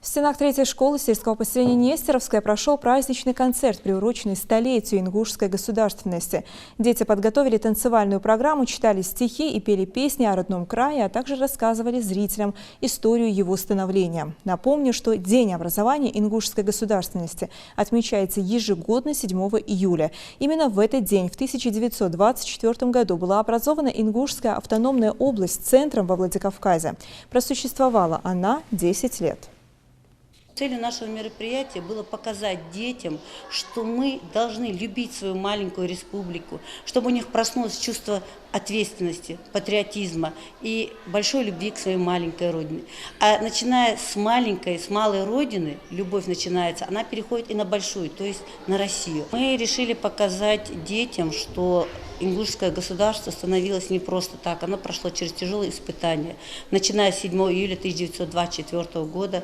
В стенах третьей школы сельского поселения Нестеровское прошел праздничный концерт, приуроченный столетию ингушской государственности. Дети подготовили танцевальную программу, читали стихи и пели песни о родном крае, а также рассказывали зрителям историю его становления. Напомню, что День образования ингушской государственности отмечается ежегодно 7 июля. Именно в этот день, в 1924 году, была образована Ингушская автономная область центром во Владикавказе. Просуществовала она 10 лет. Целью нашего мероприятия было показать детям, что мы должны любить свою маленькую республику, чтобы у них проснулось чувство ответственности, патриотизма и большой любви к своей маленькой родине. А начиная с малой родины, любовь начинается, она переходит и на большую, то есть на Россию. Мы решили показать детям, что ингушское государство становилось не просто так, оно прошло через тяжелые испытания. Начиная с 7 июля 1924 года